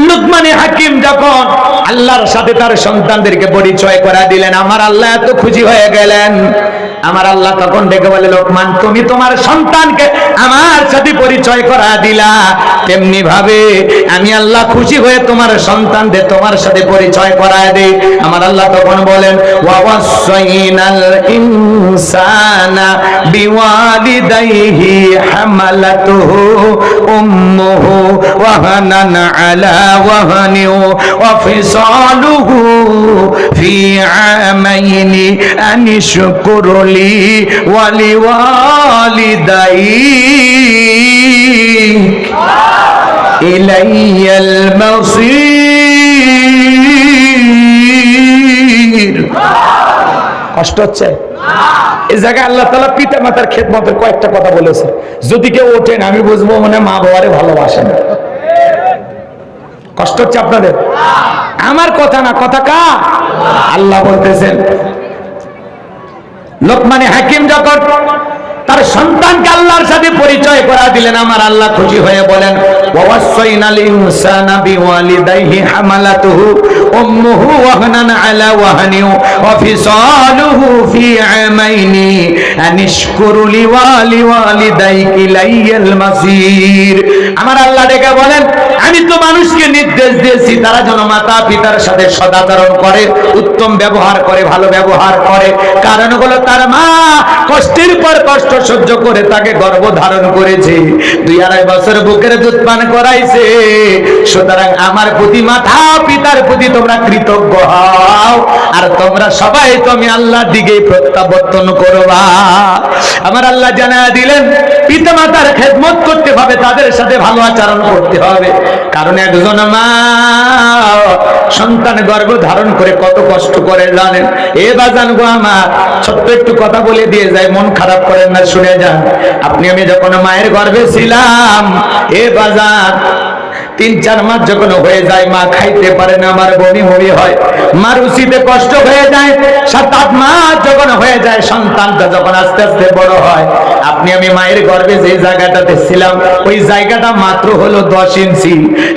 লুকমান হাকিম যখন আল্লাহর সাথে তার সন্তানদেরকে পরিচয় করা দিলেন, আমার আল্লাহ এত খুশি হয়ে গেলেন। আমার আল্লাহ তখন ডেকে বলে, লোকমান তুমি তোমার সন্তানকে আমার সাথে পরিচয় করা দিলা, তেমনি ভাবে আমি আল্লাহ খুশি হয়ে তোমার সন্তানদের তোমার সাথে পরিচয় করায় দেই। আমার আল্লাহ তখন বলেন, ওয়াসাইনাল ইনসানা বিওয়ালিদাইহি হামালাতুহু উম্মুহু ওয়াহানান আলা ওয়াহানি ওয়া ফিসালুহু ফি আমাইনি আনিশকুর লি ওয়া লিওয়ালিদাইক ইলাইয়াল মাসির। কষ্ট হচ্ছে? এই জায়গায় আল্লাহ তাআলা পিতা মাতার খেদমতের কয়েকটা কথা বলেছে। যদি কেউ ওঠেন আমি বুঝবো মানে মা বাবারে ভালোবাসেন। কষ্ট হচ্ছে আপনাদের? আমার কথা না, কথা কার? আল্লাহ বলতেছেন। লোকমান হাকিম যখন তার সন্তানকে আল্লাহর সাথে পরিচয় করা দিলেন, আমার আল্লাহ খুশি হয়ে বলেন, ওয়াসাইনাল ইনসানা বিওয়ালিদাইহি হামালাতুহু উম্মুহু ওয়াহানান আলা ওয়াহানি ওয়া ফিসালুহু ফি আমাইনি আনিশকুর লি ওয়া লিওয়ালিদাইক ইলাইয়াল মাসির। আমার আল্লাহ ডেকে বলেন, আমি তো মানুষকে নির্দেশ দিয়েছি তারা যেন মাতা পিতার সাথে সদাচরণ করে, উত্তম ব্যবহার করে, ভালো ব্যবহার করে। কারণ হলো তার মা কষ্টের পর কষ্ট সহ্য করে তাকে গর্ভধারণ করেছে, 2-2.5 বছর বুকের দুধ পান করাইছে। সুতরাং আমার প্রতি মাতা পিতার প্রতি তোমরা কৃতজ্ঞ হও, আর তোমরা সবাই তুমি আল্লাহর দিকেই প্রত্যাবর্তন করবা। আমার আল্লাহ জানায়া দিলেন, পিতা মাতার খেদমত করতে হবে, তাদের সাথে ভালো আচরণ করতে হবে। কারণ একজন মা সন্তান গর্ভ ধারণ করে কত কষ্ট করে জানেন? এ বাজান গো, আমার ছোট্ট একটু কথা বলে দিয়ে যায়, মন খারাপ করেন না, শুনে যান। আপনি আমি যখন মায়ের গর্ভে ছিলাম, এ বাজান 3-4 মাস যখন হয়ে যায় মা খাইতে পারে না, আমার বমি বমি হয়, মার রুচিতে কষ্ট হয়ে যায়। 7-8 মাস যখন হয়ে যায়, সন্তানটা যখন আস্তে আস্তে বড় হয়, আপনি আমি মায়ের গর্ভে যে জায়গাটাতে ছিলাম ওই জায়গাটা মাত্র হলো 10 ইঞ্চি।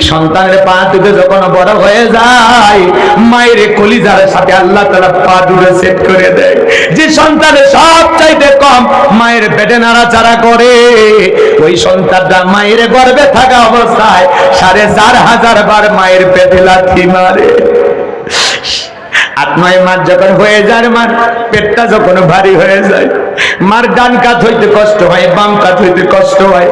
সন্তানের পা দুটো যখন বড় হয়ে যায়, মায়ের কলিজার সাথে আল্লাহ তাআলা পা দুটো সেট করে দেয়। যে সন্তানের সব চাইতে কম মায়ের পেটে নাড়াচাড়া করে, ওই সন্তানটা মায়ের গর্ভে থাকা অবস্থায় 4,500 বার মায়ের পেটে লাথি মারে। 8-9 মাস যখন হয়ে যায়, মার পেটটা যখন ভারী হয়ে যায়, মার ডান কাত হইতে কষ্ট হয়, বাম কাত হইতে কষ্ট হয়।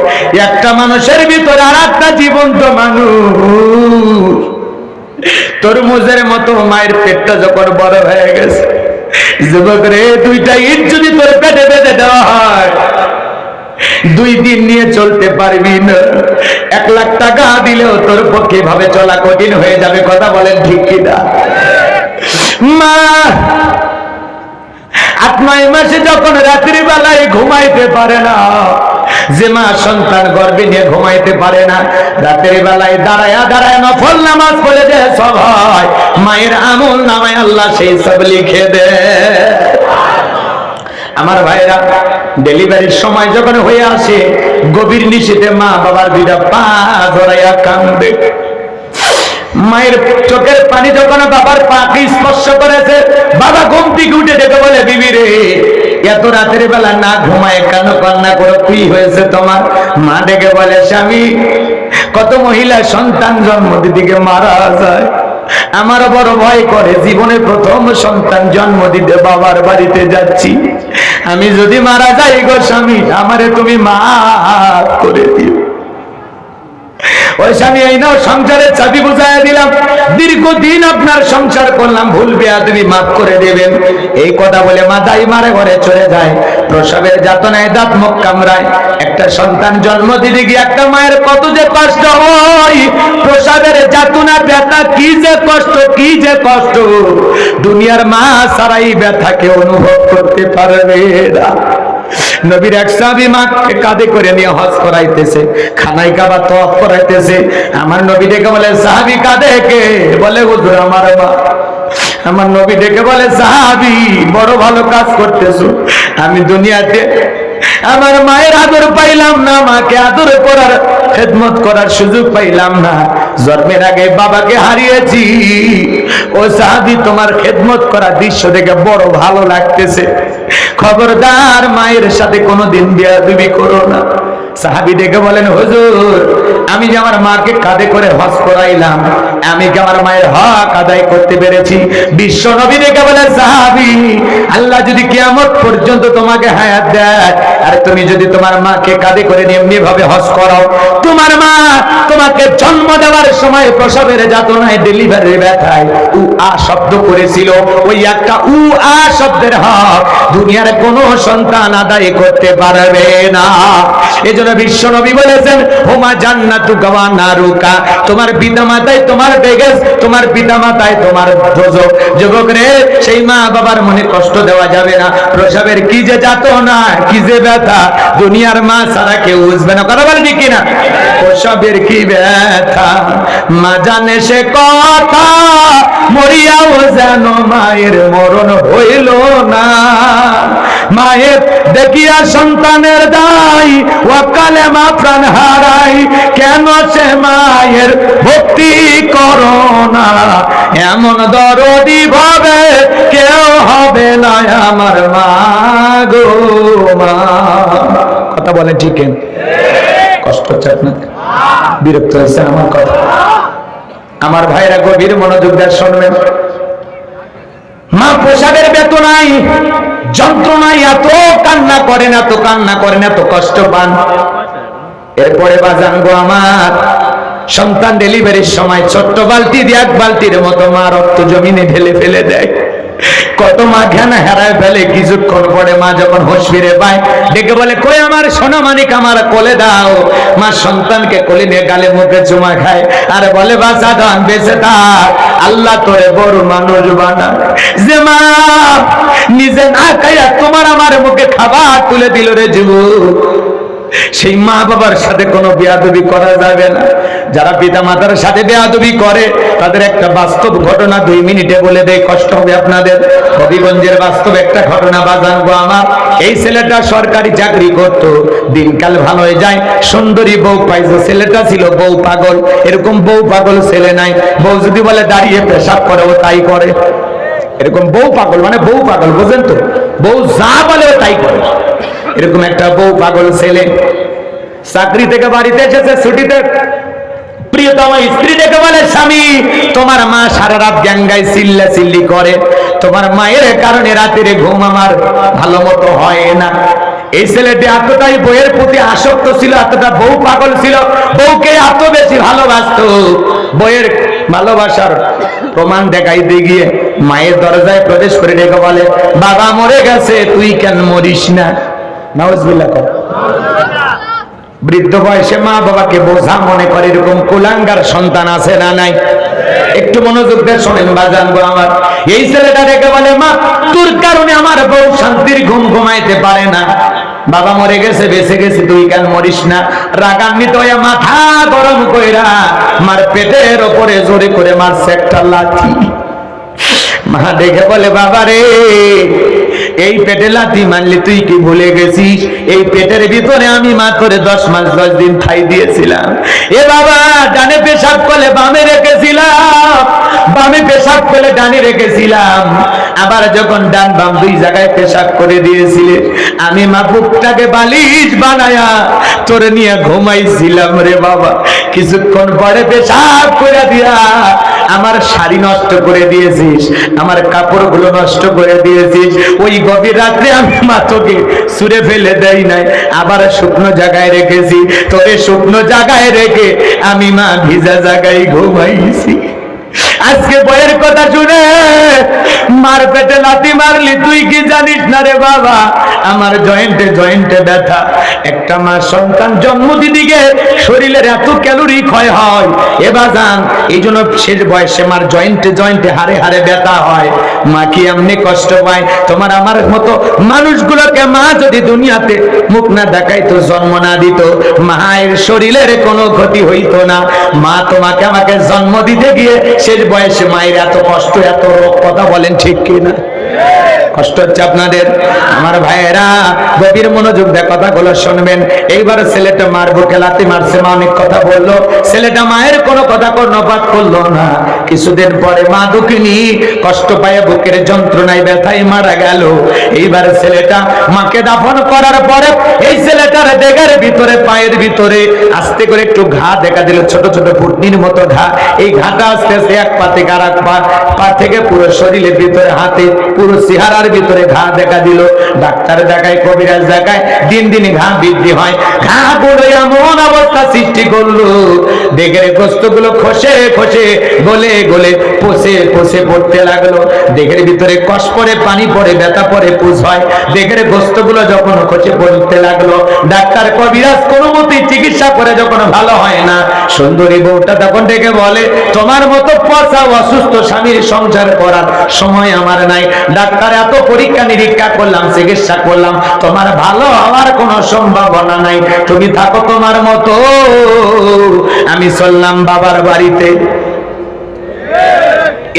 একটা মানুষের ভিতরে আর একটা জীবন্ত মানুষ, তরমুজের মতো মায়ের পেটটা যখন বড় হয়ে গেছে, যুবক রে, 2টা ইট যদি তোর পেটে বেঁধে দেওয়া হয়, 2 দিন নিয়ে চলতে পারবি না। 1 লাখ টাকা দিলেও তোর পক্ষে ভাবে চলা কঠিন হয়ে যাবে। কথা বলেন ঠিক কিনা? মা 8-9 মাসে যখন রাত্রি বেলায় ঘুমাইতে পারে না, যে মা সন্তান গর্ভে নিয়ে ঘুমাইতে পারে না, রাতের বেলায় দাঁড়ায় দাঁড়ায় নফল নামাজ পড়ে দেয় সব হয়, মায়ের আমল নামায় আল্লাহ সেই সব লিখে দেয়। আমার ভাইরা, ডেলিভারির সময় যখন হয়ে আসে, গভীর নিশীথে মা বাবার 2টা পা ধরাইয়া কান্দে। মায়ের চোখের পানি যখন বাবার পাকে স্পর্শ করেছে, বাবা ঘুম থেকে উঠে ডেকে বলে, বিবি রে, এত রাতের বেলা না ঘুমায় কেন কান্না করো, কি হয়েছে তোমার? মা ডেকে বলে, স্বামী, কত মহিলা সন্তান জন্ম দিতে মারা যায়, আমার বড় ভয় করে, জীবনে প্রথম সন্তান জন্ম দিতে বাবার বাড়িতে যাচ্ছি, আমি যদি মারা যাই গো স্বামী, আমারে তুমি মাফ করে দিও। ওই স্বামী, এই নাও সংসারের চাবি বুঝাইয়া দিলাম, দীর্ঘদিন আপনার সংসার করলাম, ভুল বেয়াদবি মাফ করে দেবেন। এই কথা বলে মা দাই মারে ঘরে চলে যায়। প্রসবের যাতনায় দাঁত মুখ কামড়ায়। একটা সন্তান জন্ম দিতে গিয়ে একটা মায়ের কত যে কষ্ট হয়, প্রসবের যাতনা ব্যথা, কি যে কষ্ট, কি যে কষ্ট, দুনিয়ার মা সারাই ব্যথাকে অনুভব করতে পারবে না। নবীর এক সাহাবী মাকে কাঁধে করে নিয়ে হজ করাইতেছে, খানায় কাবা তওয়াফ করাইতেছে। আমার নবী ডেকে বলে, সাহাবী কাঁধে কে? বলে, হুজুর আমার মা। আমার নবী ডেকে বলে, সাহাবী বড় ভালো কাজ করতেছো, আমি দুনিয়াতে আমার মায়ের আদর পাইলাম না, মাকে আদর করার খেদমত করার সুযোগ পাইলাম না, জন্মের আগে বাবাকে হারিয়েছি। ও সাহাবী, তোমার খেদমত করা দৃশ্য দেখে বড় ভালো লাগতেছে, খবরদার মায়ের সাথে কোনোদিন বেয়াদবি করো না। সাহাবী ডেকে বলেন, হুজুর, আমি যে আমার মাকে কাঁধে করে হজ করাইলাম, আমি কি আমার মায়ের হক আদায় করতে পেরেছি? বিশ্ব নবী ডেকে বলে, সাহাবী, আল্লাহ যদি কিয়ামত পর্যন্ত তোমাকে হায়াত দেয় আর তুমি যদি তোমার মাকে কাঁধে করে এমনি ভাবে হজ করাও, তোমার মা তোমাকে জন্ম দেওয়ার সময় প্রসবের যাতনায়, ডেলিভারির ব্যথায় উ আ শব্দ করেছিল, ওই একটা উ আ শব্দের হক দুনিয়ার কোনো সন্তান আদায় করতে পারবে না। এজন্য বিশ্ব নবী বলেছেন, হুমা জান্নাতুকা ওয়া নারুকা, তোমার পিতামাতায় তোমার বেগেস, তোমার পিতামাতায় তোমার দোজখ। যুবক রে, সেই মা বাবার মনে কষ্ট দেওয়া যাবে না। প্রসবের কি যে যাতনা, কি যে ব্যথা, দুনিয়ার মা ছাড়া কেউ বুঝবে না। কথা বলেন ঠিক কিনা? প্রসবের কি ব্যথা মা জানে সে কথা, মরিয়াও যেন মায়ের মরণ হইল না। মায়ের দেখিয়া সন্তানের দায়, ওয়াকালে মা প্রাণ হারাই, কেন সে মায়ের ভক্তি করো না? এমন দরদি ভাবে কেউ হবে না আমার মা গো মা। কথা বলে ঠিক? কষ্ট হচ্ছে আপনার? বিরক্ত হয়েছে আমার কথা? আমার ভাইরা গভীর মনোযোগ দিয়ে শুনবেন। মা প্রসাদের বেদনায়, যন্ত্রণায় এত কান্না করেন, এত কান্না করেন, এত কষ্ট পান। এরপরে বাজান গো আমার, সন্তান ডেলিভারির সময় ছোট্ট বালতি দিয়ে এক বালতির মতো মা রক্ত জমিনে ঢেলে ফেলে দেয়। কত মা জ্ঞান হারায় ফেলে। কিছুক্ষণ পরে মা যখন হোশ ফিরে পায়, ডেকে বলে, কই আমার সোনা মানিক, আমার কোলে দাও। মা সন্তানকে কোলে নিয়ে গালে মুখে চুমা খায় আর বলে, বাঁচা ধন বেঁচে থাক, আল্লাহ তোরে বড় মানুষ বানা। যে মা নিজে না খাইয়া তোমার আমার মুখে খাবার তুলে দিল রে যুবক, সেই মা বাবার সাথে কোনো বেয়াদবি করা যাবে না। যারা পিতা মাতার সাথে বেয়াদবি করে তাদের একটা বাস্তব ঘটনা 2 মিনিটে বলে দেয়, কষ্ট হবে আপনাদের। হবিগঞ্জের বাস্তব একটা ঘটনা বাজান গো আমার। এই ছেলেটা সরকারি চাকরি করত, দিনকাল ভালো হয়ে যায়, সুন্দরী বউ পাইছে। ছেলেটা ছিল বউ পাগল। এরকম বউ পাগল ছেলে নাই। বউ যদি বলে দাঁড়িয়ে পেশাব করে, ও তাই করে। এরকম বউ পাগল মানে বউ পাগল, বুঝেন তো? বউ যা বলে ও তাই করে। এরকম একটা বউ পাগল ছেলে চাকরি থেকে বাড়িতে এসেছে ছুটিতে। প্রিয়তমা স্ত্রী দেখে বলে, স্বামী, তোমার মা সারা রাত গ্যাঙ্গায় চিল্লা চিল্লি করে, তোমার মায়ের কারণে রাতের ঘুম আমার ভালো মতো হয় না। এই ছেলেটি এতটাই বউয়ের প্রতি আসক্ত ছিল, এতটা বউ পাগল ছিল, বউকে এত বেশি ভালোবাসতো, বউয়ের ভালোবাসার প্রমাণ দেখাইতে গিয়ে মায়ের দরজায় প্রবেশ করে ডেকে বলে, বাবা মরে গেছে, তুই কেন মরিস না? নাউজুবিল্লাহ। বৃদ্ধ বয়সে মা বাবাকে বোঝা মনে করে এরকম কুলাঙ্গার সন্তান আছে না নাই? একটু মনোযোগ দিয়ে শোনেন বাজান গো আমার। এই ছেলেটা ডেকে বলে, মা, তোর কারণে আমার বউ শান্তির ঘুম ঘুমাইতে পারে না। বাবা মরে গেছে, বেঁচে গেছে, তুই কেন মরিস না? রাগান্বিত হয়ে মাথা গরম কইরা মার পেটের ওপরে জোরে করে মারছে একটা লাথি। মা দেখে বলে, বাবা রে, এই পেটে লাথি মারলি তুই কি ভুলে গেছিস? এই পেটের ভিতরে আমি মাত্র 10 মাস 10 দিন ঠাই দিয়েছিলাম। এ বাবা, ডানে পেশাব করলে বামে রেখেছিলাম, বামে পেশাব করলে ডানে রেখেছিলাম। আবার যখন ডান বাম 2 জায়গায় পেশাব করে দিয়েছিলে, আমি মা বুকটাকে বালিশ বানায়া তোরে নিয়ে ঘুমাইছিলাম রে বাবা। কিছুক্ষণ পরে পেশাব করে দিয়া আমার শাড়ি নষ্ট করে দিয়েছিস, আমার কাপড়গুলো নষ্ট করে দিয়েছিস। ওই গভীর রাত্রে আমি মা তোকে ছুঁড়ে ফেলে দেই নাই, আবার শুকনো জায়গায় রেখেছি। তোরে শুকনো জায়গায় রেখে আমি মা ভিজা জায়গায় ঘুমাইছি। আজকে বইয়ের কথা শুনে মার পেটে লাথি মারলি, তুই কি জানিস না রে বাবা? আমার জয়েন্টে জয়েন্টে ব্যথা। একটা মা সন্তান জন্ম দিদিকে শরীরের এত ক্যালোরি ক্ষয় হয় এ বাজান, এই জন্য শেষ বয়সে মার জয়েন্টে জয়েন্টে হাড়ে হাড়ে ব্যথা হয়। মা কি এমনি কষ্ট পায়? তোমার আমার মতো মানুষগুলোকে মা যদি দুনিয়াতে মুখ না দেখাইতো, জন্ম না দিত, মায়ের শরীরের কোনো ক্ষতি হইতো না। মা তোমাকে আমাকে জন্ম দিতে গিয়ে শেষ বয়সে মায়ের এত কষ্ট, এত রোগ। কথা বলেন ঠিক কিনা? কষ্ট হচ্ছে আপনাদের? আমার ভাইয়েরা গভীর মনোযোগ দিয়ে কথাগুলো শুনবেন। এইবার ছেলেটা মার বুকে লাথি মারছে, মা অনেক কথা বললো, ছেলেটা মায়ের কোনো কথা কর্ণপাত করলো না। কিছুদিন পরে মা দুঃখিনী কষ্ট পায় বুকের যন্ত্রণায় ব্যথায় মারা গেল। এইবার ছেলেটা মাকে দাফন করার পরে এই ছেলেটার দেহের ভিতরে পায়ের ভিতরে আস্তে করে একটু ঘা দেখা দিল, ছোট ছোট ফুটনির মতো ঘা। এই ঘাটা আস্তে আস্তে এক পা থেকে আর এক পা থেকে পুরো শরীরের ভিতরে, হাতে পুরো চেহারার ভিতরে ঘা দেখা দিল। ডাক্তার দেখায়, কবিরাজ দেখায়, দিন দিন ঘা বৃদ্ধি হয়। ঘা গুলো এমন অবস্থা সৃষ্টি করলো, দেহের গোস্তগুলো খসে খসে গলে গলে পচে পচে পড়তে লাগলো। দেহের ভিতরে কষ পড়ে, পানি পড়ে, ব্যথা পড়ে, পুষ হয়। দেহের গোস্তগুলো যখন খসে পড়তে লাগলো, ডাক্তার কবিরাজ কোনো মতেই চিকিৎসা করে যখন ভালো হয় না, সুন্দরী বউটা তখন ডেকে বলে, তোমার মতো পচা অসুস্থ স্বামীর সংসার করার সময় আমার নাই। ডাক্তার এত পরীক্ষা নিরীক্ষা করলাম, চিকিৎসা করলাম, তোমার ভালো হওয়ার কোনো সম্ভাবনা নাই, তুমি থাকো তোমার মতো, আমি চললাম বাবার বাড়িতে।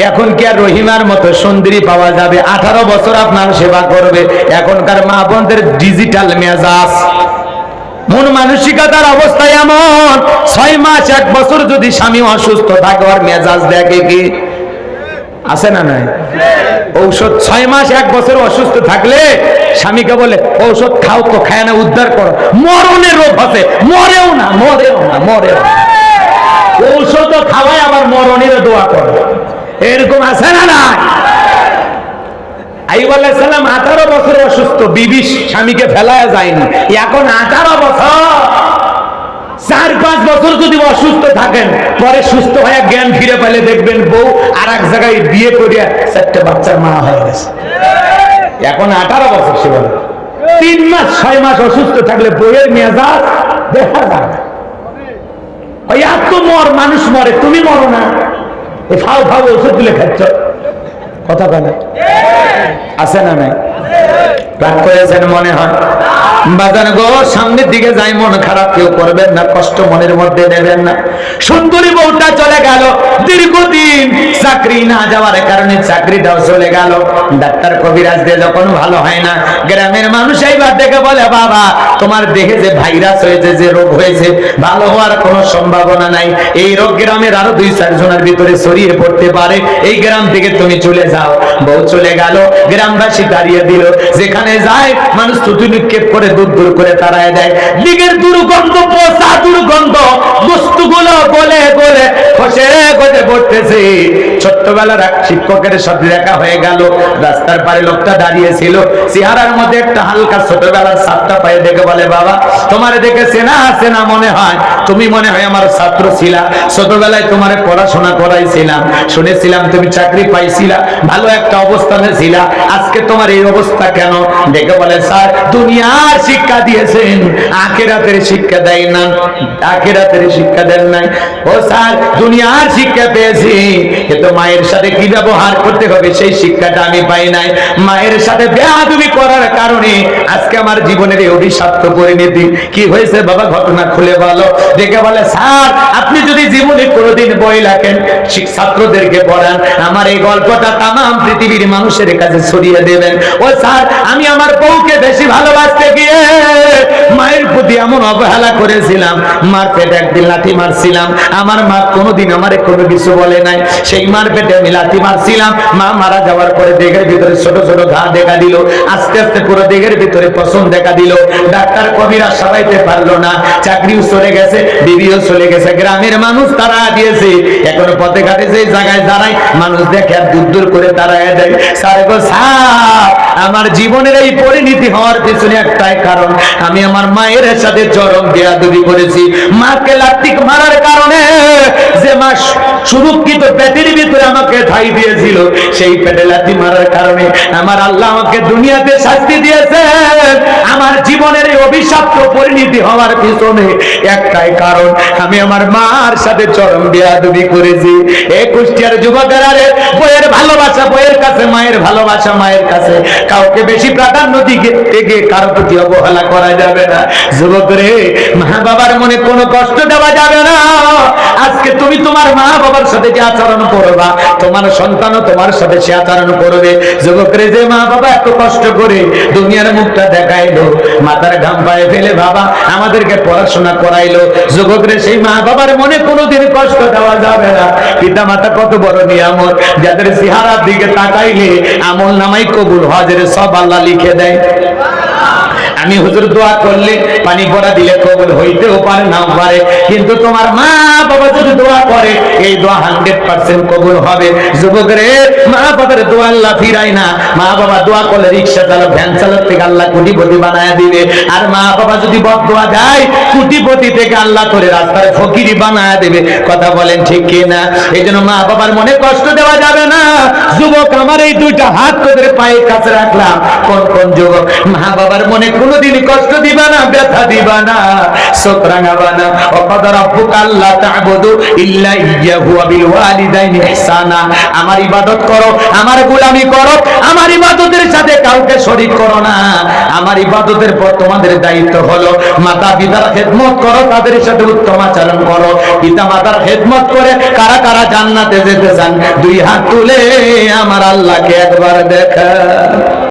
এখন কি আর রহিমার মতো সুন্দরী পাওয়া যাবে? 18 বছর আপনার সেবা করবে। এখনকার মা বোনদের ডিজিটাল মেজাজ, মন মানসিকতার অবস্থা এমন, 6 মাস 1 বছর যদি স্বামী অসুস্থ থাকে, ওর মেজাজ দেখে কি আছে না নাই? ঔষধ 6 মাস 1 বছর অসুস্থ থাকলে স্বামীকে বলে ঔষধ খাও তো, খায় না, উদ্ধার করো, মরণের রোগ আছে, মরেও না, মরেও না, মরেও না, ঔষধ খাওয়ায় আবার মরণের দোয়া করে। এরকম আছে না নাই? আইয়ুব আলাইহিস সালাম 18 বছর অসুস্থ, বিবি স্বামীকে ফেলায় যায়নি। এখন 18 বছর, 4-5 বছর যদি অসুস্থ থাকেন, পরে সুস্থ হয়ে জ্ঞান ফিরে পেলে দেখবেন বউ আর এক জায়গায় বিয়ে করিয়া 4টে বাচ্চার মা হয়ে গেছে। এখন 18 বছর, সে বলে 3 মাস 6 মাস অসুস্থ থাকলে বউয়ের মেজাজ দেখা যায় না। ওই এত মানুষ মরে, তুমি মরো না, ফাও ফাও ওষুধ দিলে খাচ্ছ, কথা বলে আছে না নাই? রাগ করেছেন মনে হয়? বাজার গো, সামনের দিকে যাই, মন খারাপ কেউ করবেন না, কষ্ট মনের মধ্যে নেবেন না। সুন্দরী বউটা চলে গেল, দীর্ঘদিন চাকরি না যাওয়ার কারণে চাকরিটাও চলে গেল। ডাক্তার কবিরাজ দিয়ে যখন ভালো হয় না, গ্রামের মানুষ এইবার দেখে বলে, বাবা তোমার দেহে যে ভাইরাস হয়েছে, যে রোগ হয়েছে, ভালো হওয়ার কোনো সম্ভাবনা নাই। এই রোগ গ্রামের আরো 2-4 জনের ভিতরে ছড়িয়ে পড়তে পারে, এই গ্রাম থেকে তুমি চলে যাও। বউ চলে গেল, গ্রামবাসী দাঁড়িয়ে দিল, যেখানে যায় মানুষ থুতু নিক্ষেপ করে দূর দূর করে তাড়ায় দেয়। দিকের দুর্গন্ধ, পচা দুর্গন্ধ, বস্তুগুলো গলে গলে খসে খসে পড়তেছে। ছোট্টবেলার এক শিক্ষকের সাথে দেখা হয়ে গেল, রাস্তার পারে লোকটা দাঁড়িয়ে ছিল, চেহারার মধ্যে একটা হালকা ছোটবেলার ছাপটা পায়ে দেখে বলে, বাবা তোমার দেখে চেনা আছে না মনে হয়, তুমি মনে হয় আমার ছাত্র ছিলা, ছোটবেলায় তোমার পড়াশোনা করাইছিলাম, শুনেছিলাম তুমি চাকরি পাইছিলা, ভালো একটা অবস্থানে ছিলা, আজকে তোমার এই অবস্থা কেন? দেখে বলে, স্যার দুনিয়ার শিক্ষা দিয়েছেন, আখিরাতের শিক্ষা দেয় না, আখিরাতের শিক্ষা দেন নাই। ও স্যার দুনিয়ার শিক্ষা পেয়েছি, কিন্তু মায়ের সাথে কি ব্যবহার করতে হবে সেই শিক্ষাটা আমি পাই নাই। মায়ের সাথে বেয়াদবি করার কারণে আজকে আমার জীবনের এই অভিশপ্ত পরিণতি। কি হয়েছে বাবা, ঘটনা খুলে বলো। দেখে বলে, স্যার আপনি যদি জীবনে কোনোদিন বই লেখেন, ছাত্রদেরকে পড়ান, আমার এই গল্পটা তামাম পৃথিবীর মানুষের কাছে ছড়িয়ে দেবেন। ও স্যার আমি আমার বউকে বেশি ভালোবাসতে গিয়ে মায়ের প্রতি এমন অবহেলা করেছিলাম, মার পেটে একদিন লাথি মারছিলাম, আমার মা কোনোদিন আমারে কোনো কিছু বলে নাই, সেই মার পেটে আমি লাথি মারছিলাম। মা মারা যাওয়ার পরে দেহের ভিতরে ছোট ছোট ঘা দেখা দিল, আস্তে আস্তে পুরো দেহের ভিতরে পছন্দ দেখা দিল। ডাক্তার কবিরা সারাইতে পারলো না, চাকরিও চলে গেছে, বিবিও চলে গেছে, গ্রামের মানুষ তারা দিয়েছে। এখন পথে ঘাটে যে জায়গায় দাঁড়ায় মানুষ দেখে আর দূর দূর করে তাড়ায় দেয়। স্যার গো স্যার, আমার জীবনের এই পরিণতি হওয়ার পিছনে একটাই কারণ, আমি আমার মায়ের সাথে চরম বেয়াদবি করেছি। মাকে লাথি মারার কারণে যে মা সুরক্ষিত পেটের ভিতরে আমাকে ঠাই দিয়েছিল, সেই পেটে লাথি মারার কারণে আমার আল্লাহ আমাকে দুনিয়াতে শাস্তি দিয়েছে। আমার জীবনের এই অভিশপ্ত পরিণতি হওয়ার পিছনে একটাই কারণ, আমি আমার মার সাথে চরম বেয়াদবি করেছি। এ কুষ্টিয়ার যুবকেরা রে, বইয়ের ভালোবাসা বইয়ের কাছে, মায়ের ভালোবাসা মায়ের কাছে, কাউকে বেশি প্রাধান্য দিকে কারো প্রতি অবহেলা করা যাবে না। যুবক রে, মা বাবার মনে কোনো কষ্ট দেওয়া যাবে না। আজকে তুমি তোমার মা বাবার সাথে যে আচরণ করবা, তোমার সন্তানও তোমার সাথে সে আচরণ করবে। যুবক রে, যে মা বাবা এত কষ্ট করে দুনিয়ার মুখটা দেখাইলো, মাথার ঘাম পায়ে ফেলে বাবা আমাদেরকে পড়াশোনা করাইলো, যুবক রে, সেই মা বাবার মনে কোনোদিন কষ্ট দেওয়া যাবে না। পিতা মাতা কত বড় নিয়ামত, যাদের চেহারার দিকে তাকাইলে আমল নামাই কবুল হজের সব আল্লাহ লিখে দেয়। আমি হুজুর দোয়া করলে পানি পড়া দিলে কবুল হইতেও পারে নাও পারে, কিন্তু তোমার মা বাবা যদি দোয়া করে এই দোয়া 100% কবুল হবে। যুবক রে, মা বাবার দোয়া আল্লাহ ফিরায় না। মা বাবা দোয়া করলে রিক্সা চালক ভ্যান চালক থেকে আল্লাহ কোটিপতি বানায় দিবে, আর মা বাবা যদি বদদোয়া দেয় কোটিপতি থেকে আল্লাহ করে রাস্তায় ফকিরি বানায় দেবে। কথা বলেন ঠিক কি না? এই জন্য মা বাবার মনে কষ্ট দেওয়া যাবে না। যুবক আমার এই দুইটা হাত তোদের পায়ের কাছে রাখলাম, কোন কোন যুবক মা বাবার মনে কোনদিন কষ্ট দিবা না, ব্যথা দিবা না, চোখ রাঙাবা না। ওয়াকাদা রাব্বুকা আল্লা তা'বুদু ইল্লা ইয়্যাহু ওয়া বিল ওয়ালিদাইনি ইহসানা। আমার ইবাদত করো, আমার গোলামি করো, আমার ইবাদতের সাথে কাউকে শরীক করো না। আমার ইবাদতের পর তোমাদের দায়িত্ব হলো মাতা পিতার খেদমত করো, তাদের সাথে উত্তম আচরণ করো। পিতা মাতার খেদমত করে কারা কারা জান্নাতে যেতে চান? দুই হাত তুলে আমার আল্লাহকে একবার দেখা।